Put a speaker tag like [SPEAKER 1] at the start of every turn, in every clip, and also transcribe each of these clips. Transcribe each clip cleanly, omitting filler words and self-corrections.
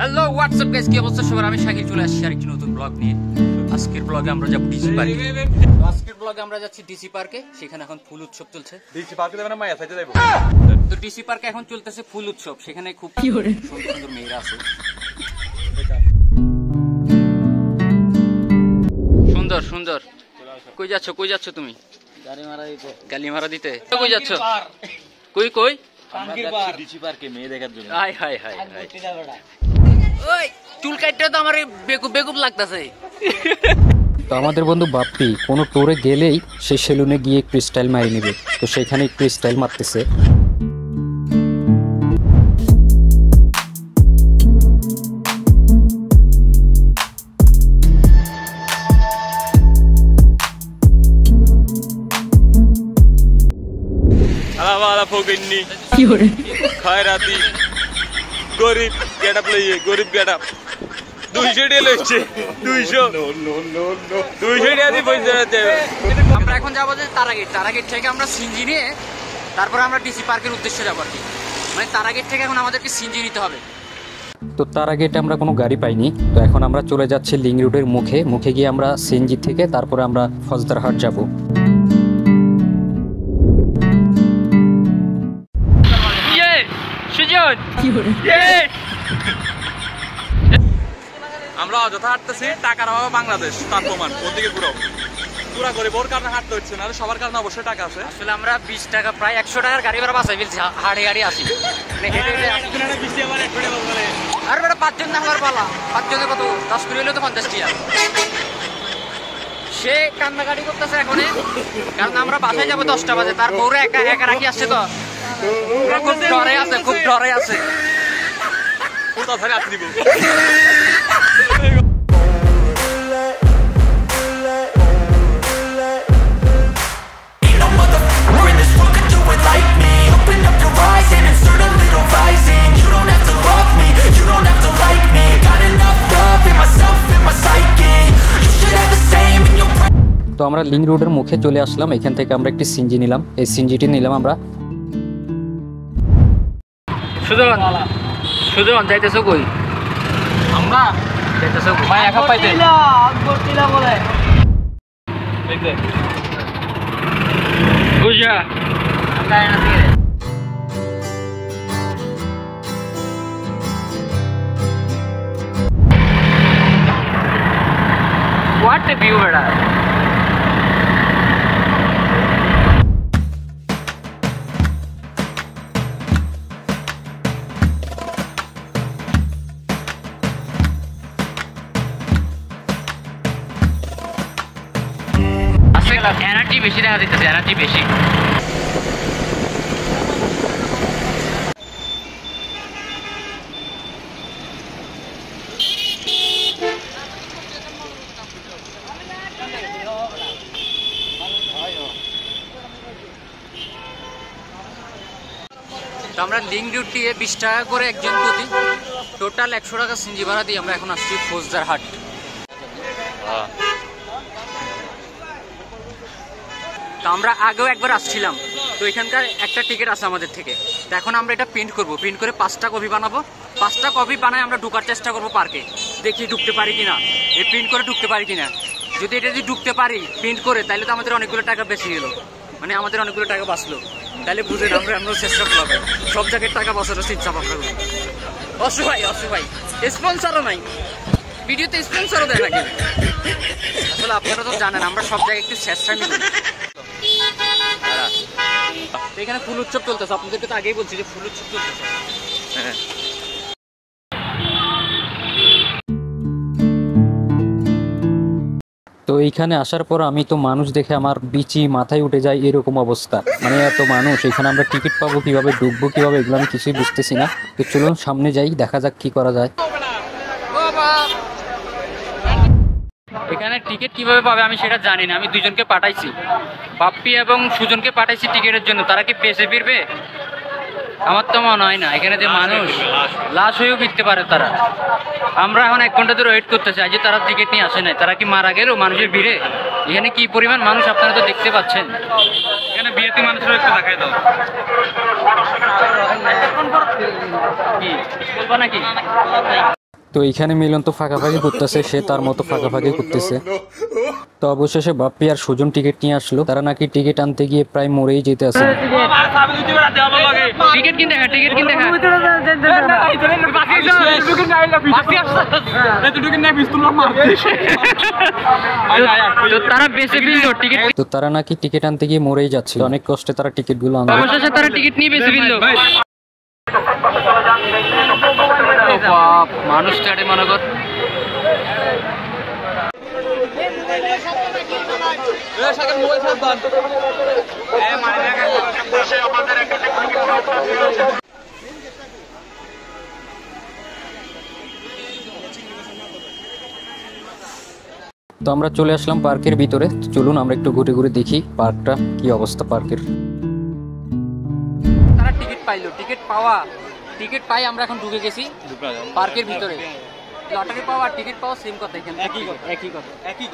[SPEAKER 1] Hello WhatsApp guys, কি অবস্থা সবার? আমি শাকিল চলে আসছি আরেকটি নতুন ব্লগ নিয়ে। আজকের ব্লগে আমরা যাব ডিসি পার্কে। আজকের ব্লগে আমরা যাচ্ছি ডিসি পার্কে। সেখানে এখন ফুল উৎসব চলছে।
[SPEAKER 2] ডিসি পার্কে যাবেন না মায়া সাইডে যাইবো?
[SPEAKER 1] তো ডিসি পার্কে এখন চলতেছে ফুল উৎসব। সেখানে খুব সুন্দর সুন্দর মেয়েরা আছে। সুন্দর সুন্দর। কই যাচ্ছ তুমি? গালি মারা দিতে। কই যাচ্ছ? কই কই?
[SPEAKER 2] ডিসি পার্কে মেয়ে দেখার জন্য।
[SPEAKER 1] High high high high. ওই চুল কাটতে তো আমার বেকুব বেকুব লাগতেছে।
[SPEAKER 3] তো আমাদের বন্ধু বাপ্পি কোনো টোরে গেলেই সে সেলুনে গিয়ে একটু স্টাইল মারি নেবে, তো সেখানে একটু স্টাইল মারতেছে।
[SPEAKER 2] আলাদা ফকিন্নি খয়রাতি গরিব গেটআপ লইয়ে গরিব গেটআপ 200 টাকা লইছে 200 টাকা দিয়ে পয়সা দেবে।
[SPEAKER 1] আমরা এখন যাবো যে তারাগেট থেকে আমরা সিনজি নিয়ে তারপরে আমরা ডিসি পার্কের উদ্দেশ্যে যাবো আর কি। মানে তারাগেট থেকে এখন আমাদেরকে সিনজি নিতে হবে।
[SPEAKER 3] তো তার আগে এটা আমরা কোনো গাড়ি পাইনি, তো এখন আমরা চলে যাচ্ছি লিঙ্ক রোডের মুখে গিয়ে আমরা সিএনজি থেকে তারপরে আমরা ফজদারহাট যাব।
[SPEAKER 2] আমরা অযথা হাঁটতেছি, টাকার অভাবে বাংলাদেশ তার প্রমাণ। ওদিকে ঘুরাও পুরা করে ওর কারণে হাঁটতে হচ্ছে না, সবার কারণে অবশ্যই টাকা আছে।
[SPEAKER 1] আসলে আমরা 20 টাকা প্রায় 100 টাকার গাড়ি ভাড়া বাঁচাই ফেলছি, হাড়ে আসি। আর বেটা 5 জন না হওয়ার পালা, 5 জনের কত 10 করে হলেও তো 50 টাকা। সে কান্নাকাটি করতেছে এখন, কারণ আমরা বাসায় যাবো 10টা বাজে। তার বউরা একা রাখি আসছে, তো খুব ডরে আছে।
[SPEAKER 2] কোথা ধরে হাত দিব।
[SPEAKER 3] তো আমরা লিঙ্ক রোডের মুখে চলে আসলাম। এখান থেকে আমরা একটি সিএনজি নিলাম, এই সিএনজিটি নিলাম আমরা।
[SPEAKER 1] সুজন যাইতেছো কই? আমরা যাইতেছো ভাই একা পাইতে গটিলা বলে এইতে বুঝা কাই না থেকে। What a view beta. Energy বেশি দেখা দিতেছে, এনার্জি বেশি। তো আমরা লিঙ্ক রুট দিয়ে 20 টাকা করে একজন প্রতি, টোটাল 100 টাকা সিএনজি ভাড়া দিয়ে আমরা এখন আসছি ফজদারহাট। তো আমরা আগেও একবার আসছিলাম, তো এখানকার একটা টিকিট আছে আমাদের থেকে। তো এখন আমরা এটা প্রিন্ট করবো, প্রিন্ট করে 5টা কপি বানাবো। 5টা কপি বানায় আমরা ঢুকার চেষ্টা করবো পার্কে, দেখি ঢুকতে পারি কিনা, এই প্রিন্ট করে ঢুকতে পারি কিনা। যদি এটা যদি ঢুকতে পারি প্রিন্ট করে, তাহলে তো আমাদের অনেকগুলো টাকা বেশি গেলো, মানে আমাদের অনেকগুলো টাকা বাঁচলো। তাহলে বুঝেন আমরা চেষ্টা করবো, সব জায়গায় টাকা বাঁচানোর চিন্তা ভাবনা করবো। অসহায় স্পন্সরও নাই, ভিডিওতে স্পন্সরও দেয় নাকি? আসলে আপনারা তো জানেন আমরা সব জায়গায় একটু চেষ্টা নিব। এখানে ফুল উৎসব চলতেছে, আপনাদেরকে তো আগেই বলছি যে ফুল উৎসব চলতেছে।
[SPEAKER 3] তো এইখানে আসার পর আমি তো মানুষ দেখে আমার বিচি মাথায় উঠে যায়, এরকম অবস্থা। মানে এত মানুষ, এখানে আমরা টিকিট পাবো কিভাবে, ঢুকবো কিভাবে, এগুলো আমি কিছুই বুঝতেছি না। তো চলুন সামনে যাই, দেখা যাক কি করা যায়।
[SPEAKER 1] এখানে টিকিট কিভাবে পাবে আমি সেটা জানি না। আমি দুজনকে পাঠাইছি, বাপ্পি এবং সুজনকে পাঠাইছি টিকিটের জন্য। তারা কি পেছে ফিরবে? আমার তো মনে হয় না। এখানে যে মানুষ লাশ হয়েও ফিরতে পারে তারা। আমরা এখন 1 ঘন্টা ধরে ওয়েট করতেছি, আজ তারা টিকিট নিয়ে আসে নাই। তারা কি মারা গেল মানুষের ভিড়ে? এখানে কি পরিমাণ মানুষ আপনারা তো দেখতে পাচ্ছেন।
[SPEAKER 2] এখানে বিয়েতে মানুষের একটু দেখাই দাও।
[SPEAKER 1] কি বলবা নাকি?
[SPEAKER 3] তো এইখানে মিলন তো ফাঁকাফাঁকি করতেছে, সে তার মতো ফাঁকাফাঁকি করতেছে। তো অবশেষে বাপ্পি আর সুজন টিকিট নিয়ে আসলো। তারা নাকি টিকিট আনতে গিয়ে প্রায় মরেই যেতে আছে। তো তারা নাকি টিকিট আনতে গিয়ে মরেই যাচ্ছে, অনেক কষ্টে তারা টিকিট গুলো আনলো।
[SPEAKER 1] অবশেষে তারা টিকিট নিয়ে বেঁচে ফেললো। বাপ, মানুষ চাটে মনে কর।
[SPEAKER 3] তো আমরা চলে আসলাম পার্কের ভিতরে। চলুন আমরা একটু ঘুরে ঘুরে দেখি পার্কটা কি অবস্থা পার্কের।
[SPEAKER 1] তারা টিকিট পাইলো, টিকিট পাই আমরা এখন ঢুকে গেছি পার্কের ভিতরে। লটারি পাওয়া আর টিকিট পাওয়া সেম কথা, এখানে একই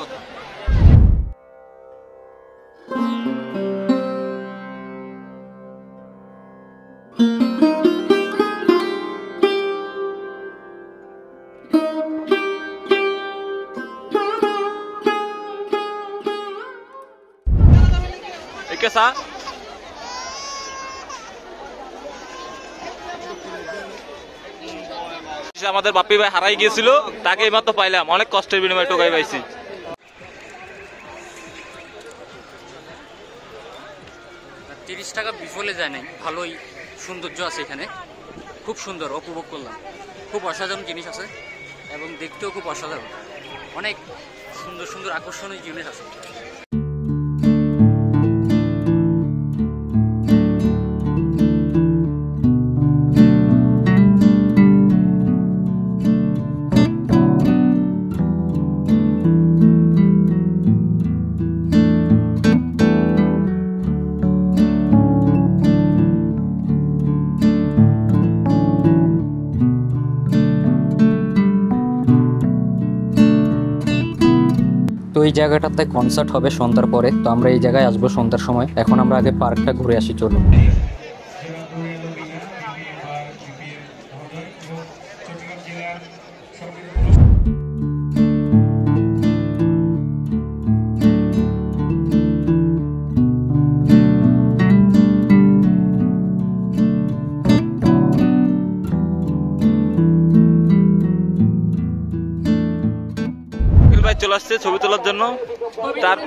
[SPEAKER 1] কথা।
[SPEAKER 2] আমাদের বাপ্পি ভাই হারাই গিয়েছিল, তাকে এইমাত্র পাইলাম, অনেক কষ্টের বিনিময়ে টোকাই পাইছি।
[SPEAKER 1] 30 টাকা বিফলে যায় নাই, ভালোই সৌন্দর্য আছে এখানে, খুব সুন্দর, উপভোগ করলাম। খুব অসাধারণ জিনিস আছে এবং দেখতেও খুব অসাধারণ, অনেক সুন্দর সুন্দর আকর্ষণীয় জিনিস আছে।
[SPEAKER 3] তো এই জায়গাটাতে কনসার্ট হবে সন্ধ্যার পরে, তো আমরা এই জায়গায় আসবো সন্ধ্যার সময়। এখন আমরা আগে পার্কটা ঘুরে আসি, চলুন।
[SPEAKER 2] চলে আসছে ছবি তোলার জন্য। তার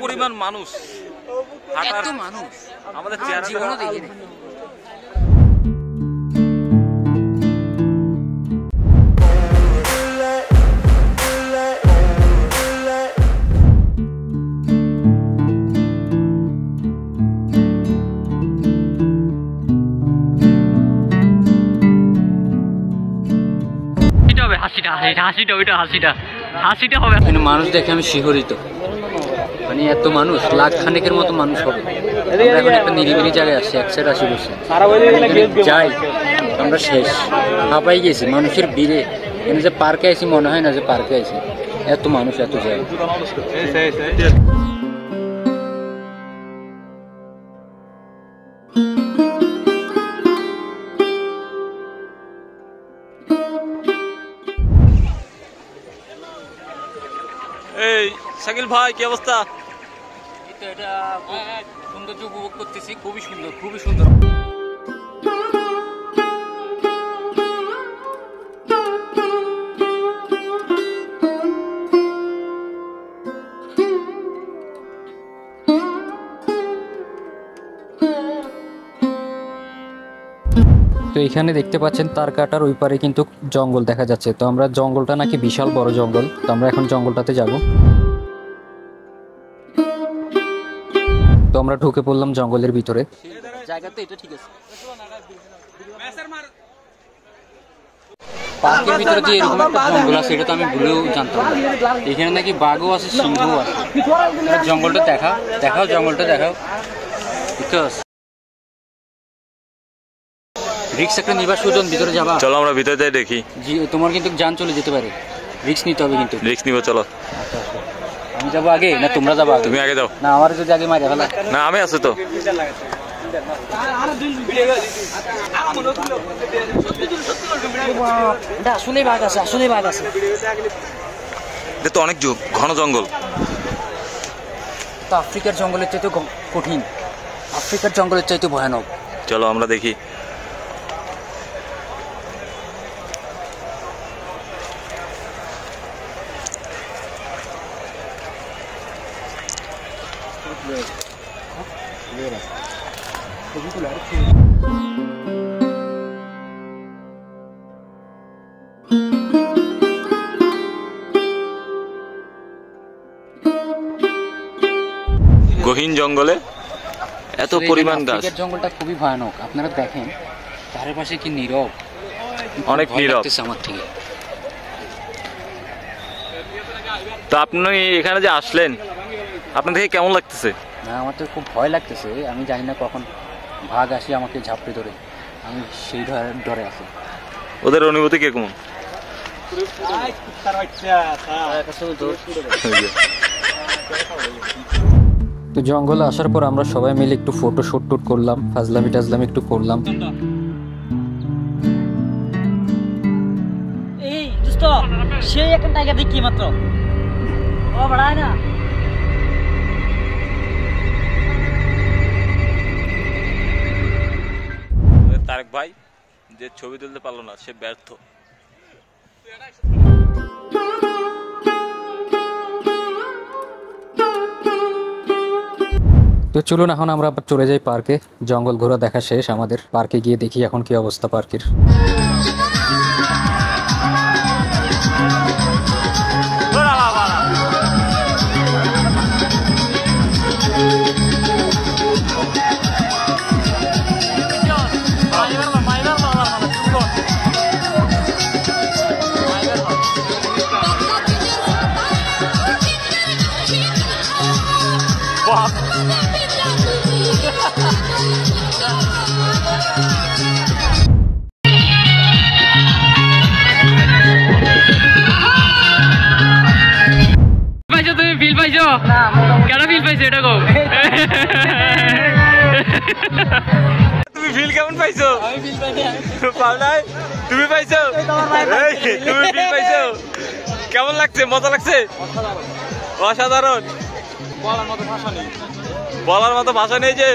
[SPEAKER 2] পরিমাণ মানুষ,
[SPEAKER 1] এত মানুষ
[SPEAKER 2] আমাদের
[SPEAKER 1] জীবনও দেখিনি। হাসিটা হবে। মানুষ দেখে আমি শিহরিত, মানে এত মানুষ, লাখ খানেকের মতো মানুষ হবে। আমরা এখন একটা নিরিবিলি জায়গায় আসছি, এক সাইড আসি বসে যাই, আমরা শেষ হাঁপাই গেছি মানুষের ভিড়ে। এখানে যে পার্কে আইছি মনে হয় না যে পার্কে আইছি, এত মানুষ, এত জায়গা।
[SPEAKER 2] এই শাকিল ভাই, কি অবস্থা?
[SPEAKER 1] এটা সৌন্দর্য উপভোগ করতেছি, খুবই সুন্দর, খুবই সুন্দর।
[SPEAKER 3] তো এখানে দেখতে পাচ্ছেন তার কাটার ওই পারে কিন্তু জঙ্গল দেখা যাচ্ছে। তো আমরা জঙ্গলটা নাকি বিশাল বড় জঙ্গল, তো আমরা এখন জঙ্গলটাতে যাব। তো আমরা ঢুকে পড়লাম জঙ্গলের ভিতরে।
[SPEAKER 1] জায়গাতে এটা ঠিক আছে। পার্কের ভিতরে যে এরকম একটা জঙ্গল আছে এটা তো আমি ভুলেও জানতাম না। এখানে নাকি বাঘও আছে, সিংহও আছে। জঙ্গলটা দেখাও জঙ্গলটা দেখাও। বিকজ রিক্স একটা নিবা, সুজন ভিতরে যাবা।
[SPEAKER 2] চলো আমরা ভিতরে যাই দেখি।
[SPEAKER 1] জি, তোমার কিন্তু জান চলে যেতে পারে, রিক্স নিতে হবে কিন্তু।
[SPEAKER 2] রিক্স নিব, চলো।
[SPEAKER 1] আমি যাবো আগে না তোমরা যাবো আগে?
[SPEAKER 2] তুমি আগে যাও।
[SPEAKER 1] না, আমার যদি আগে মারি ফেলা।
[SPEAKER 2] না, আমি আছি তো।
[SPEAKER 1] আসলে বাঘ আছে, আসলে বাঘ আছে।
[SPEAKER 2] এটা তো অনেক ঘন জঙ্গল।
[SPEAKER 1] তো আফ্রিকার জঙ্গলের চাইতে কঠিন, আফ্রিকার জঙ্গলের চাইতে ভয়ানক।
[SPEAKER 2] চলো আমরা দেখি। গহীন জঙ্গলে এত পরিমাণ গাছ।
[SPEAKER 1] আফ্রিকার জঙ্গলটা খুবই ভয়ানক। আপনারা দেখেন চারপাশে কি নীরব,
[SPEAKER 2] অনেক
[SPEAKER 1] ভয়
[SPEAKER 2] নীরব।
[SPEAKER 1] লাগতেছে আমার থেকে।
[SPEAKER 2] তো আপনি এখানে যে আসলেন, আপনার থেকে কেমন লাগতেছে?
[SPEAKER 1] না, আমার তো খুব ভয় লাগতেছে। আমি জানি না কখন বাঘ আসি আমাকে ঝাপড়ে ধরে, আমি সেই ডরে আছি।
[SPEAKER 2] ওদের অনুভূতি কেমন?
[SPEAKER 3] তো জঙ্গলে আসার পর আমরা সবাই মিলে একটু ফটো শুট করলাম, ফাজলামি টাজলামি একটু করলাম।
[SPEAKER 4] এই দোস্ত, সেই একটা টাইগার দেখি মাত্র, ও বাড়ায় না।
[SPEAKER 2] তারেক ভাই যে ছবি তুলতে পারলো না, সে ব্যর্থ।
[SPEAKER 3] তো চলুন এখন আমরা আবার চলে যাই পার্কে। জঙ্গল ঘোরা দেখা শেষ আমাদের, পার্কে গিয়ে দেখি এখন কি অবস্থা পার্কের।
[SPEAKER 1] তুমি ফিল পাইছো? কেন ফিল পাইছো এটা গো?
[SPEAKER 2] তুমি ফিল কেমন পাইছো? আমি ফিল পাইনি। পাও নাই? তুমি পাইছো? তুমি ফিল পাইছো? কেমন লাগছে? মজা লাগছে? অসাধারণ। বলার মতো ভাষা নেই, বলার মতো ভাষা নেই যে।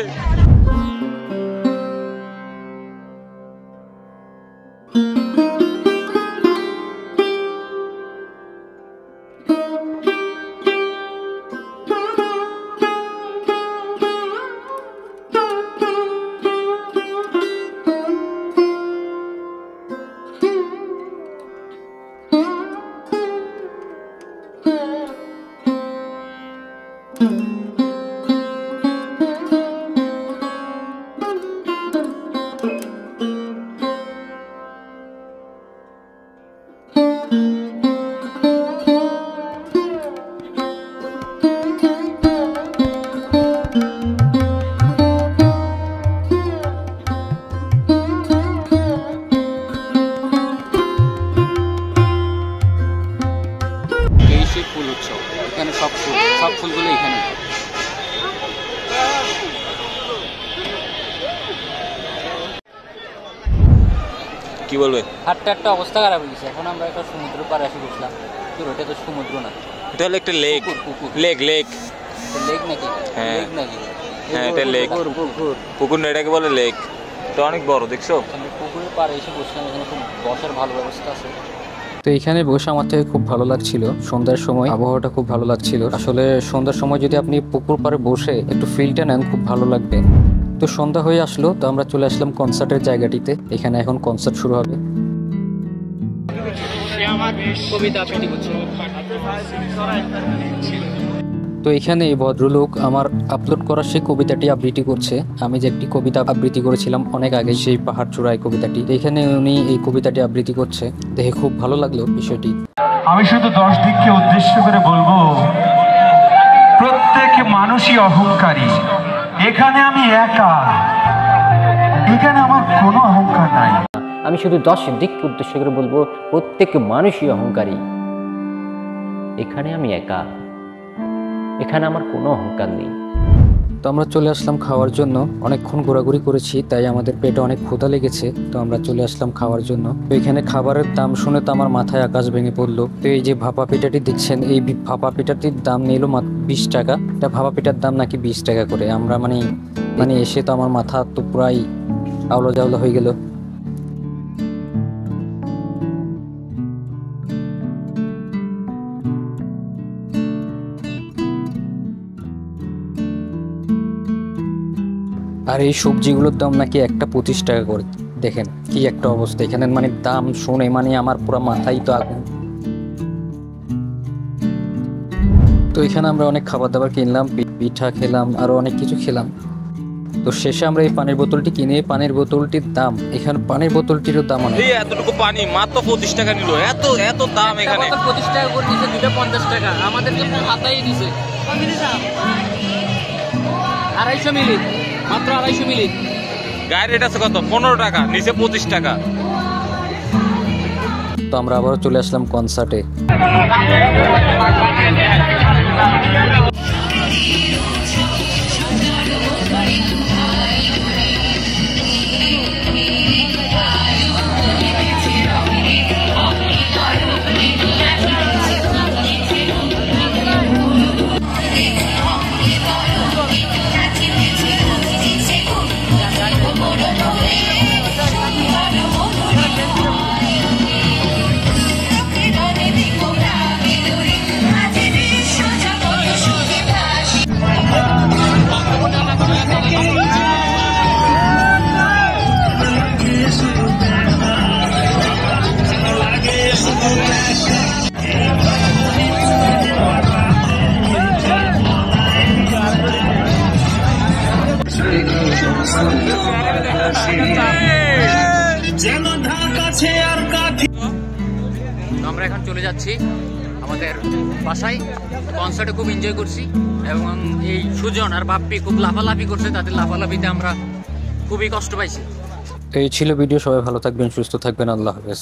[SPEAKER 1] ফুল উৎসব, এখানে সব ফুলগুলো এখানে।
[SPEAKER 2] কি বলবে?
[SPEAKER 1] হাটটা একটা অবস্থা খারাপ হয়ে গেছে। এখন আমরা একটা সমুদ্র পাড়ে এসে বসলাম। এটা তো সমুদ্র না,
[SPEAKER 2] এটা হলো একটা লেক।
[SPEAKER 1] পুকুর।
[SPEAKER 2] লেক লেক
[SPEAKER 1] লেক নাকি?
[SPEAKER 2] হ্যাঁ।
[SPEAKER 1] লেক নাকি?
[SPEAKER 2] হ্যাঁ, এটা লেক। পুকুর না, এটাকে বলে লেক। এটা অনেক বড়, দেখছো?
[SPEAKER 1] পুকুরের পাড়ে এসে বসলাম। এখানে খুব বসার ভালো ব্যবস্থা আছে।
[SPEAKER 3] তো এখানে বসে আমার থেকে খুব ভালো লাগছিল। সন্ধ্যার সময় আবহাওয়াটা খুব ভালো লাগছিল। আসলে সন্ধ্যার সময় যদি আপনি পুকুর পাড়ে বসে একটু ফিলটা নেন, খুব ভালো লাগবে। তো সন্ধ্যা হয়ে আসলো, তো আমরা চলে আসলাম কনসার্টের জায়গাটিতে। এখানে এখন কনসার্ট শুরু হবে। তো এখানে এই ভদ্রলোক আমার আপলোড করা সেই কবিতাটি আবৃত্তি করছে। আমি যে একটি কবিতা আবৃত্তি করেছিলাম অনেক আগে, সেই পাহাড় চূড়ায় কবিতাটি, এখানে উনি এই কবিতাটি আবৃত্তি করছে। দেখে খুব ভালো লাগলো বিষয়টি।
[SPEAKER 5] আমি শুধু 10 দিককে উদ্দেশ্য করে বলবো, প্রত্যেক মানুষই অহংকারী। এখানে আমি একা, এখানে আমার কোনো অহংকার নাই।
[SPEAKER 3] আমি শুধু 10 দিককে উদ্দেশ্য করে বলবো, প্রত্যেক মানুষই অহংকারী। এখানে আমি একা, এখানে আমার কোনো অহংকার নেই। তো আমরা চলে আসলাম খাওয়ার জন্য। অনেকক্ষণ ঘোরাঘুরি করেছি, তাই আমাদের পেটে অনেক ক্ষুধা লেগেছে। তো আমরা চলে আসলাম খাওয়ার জন্য। তো এখানে খাবারের দাম শুনে তো আমার মাথায় আকাশ ভেঙে পড়লো। তো এই যে ভাপা পিঠাটি দেখছেন, এই ভাপা পিঠাটির দাম নিল মাত্র 20 টাকা। এটা ভাপা পিঠার দাম নাকি 20 টাকা করে। আমরা মানে এসে তো আমার মাথা তো পুরাই আওলা জাওলা হয়ে গেল। আর এই সবজিগুলোর দাম নাকি একটা 25 টাকা করে। দেখেন কি একটা অবস্থা এখানে, মানে দাম শুনে মানে আমার পুরো মাথায় তো আগুন। তো এখানে আমরা অনেক খাবার দাবার কিনলাম, পিঠা খেলাম, আরো অনেক কিছু খেলাম। তো শেষে আমরা এই পানির বোতলটি কিনে, পানির বোতলটির দাম, এখানে পানির বোতলটিরও দাম অনেক।
[SPEAKER 2] এই এতটুকু পানি মাত্র 25 টাকা নিল। এত দাম এখানে।
[SPEAKER 1] 25 টাকা করে দিছে, দুটো 50 টাকা আমাদেরকে হাতাই দিছে। 250 মিলি, মাত্র 250 মিলি।
[SPEAKER 2] গায়ের রেট আছে কত? 15 টাকা, নিচে 25 টাকা।
[SPEAKER 3] তো আমরা আবারও চলে আসলাম কনসার্টে।
[SPEAKER 1] আমরা এখন চলে যাচ্ছি আমাদের বাসায়। কনসার্টে খুব এনজয় করছি এবং এই সুজন আর বাপ্পি খুব লাফালাফি করছে, তাদের লাফালাফিতে আমরা খুবই কষ্ট পাইছি।
[SPEAKER 3] তো এই ছিল ভিডিও। সবাই ভালো থাকবেন, সুস্থ থাকবেন। আল্লাহ হাফেজ।